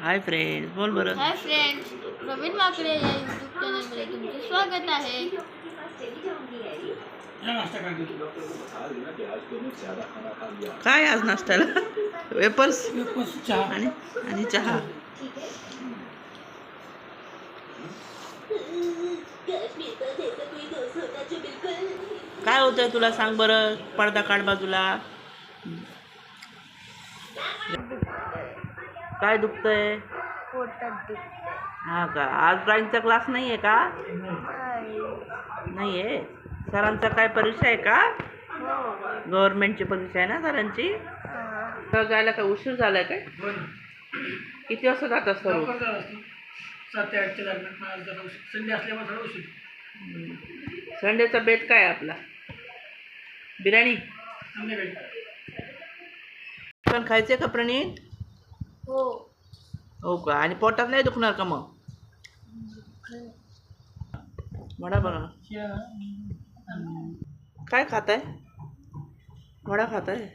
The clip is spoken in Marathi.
हाय फ्रेंड्स, बोल बरं. हाय फ्रेंड्स, प्रवीण माकडे या यूट्यूब चॅनलमध्ये तुमचे स्वागत आहे. काय आज नाश्त्याला? वेपर्स आणि आणि चहा. काय होतंय तुला सांग बरं. पडदा काढ बाजूला. काय दुखतंय? पोटात दुखतंय. हा का, आज ड्रॉइंगचा क्लास नाही आहे का? नाही आहे. सरांचा काय परीक्षा आहे का? गव्हर्नमेंटची परीक्षा आहे ना सरांची. तर जायला काय उशीर झालाय काय? किती वाजता जात असतो रोज? 7 ते 8च्या दरम्यान. संडे असल्यामुळे थोडा उशीर. संडेचा बेत काय आहे आपला? बिर्याणी संध्याकाळी पण खायचे का प्रणीत? हो का? आणि पोटात नाही दुखणार का मग? वडा बघा. काय खाताय? वडा खाताय?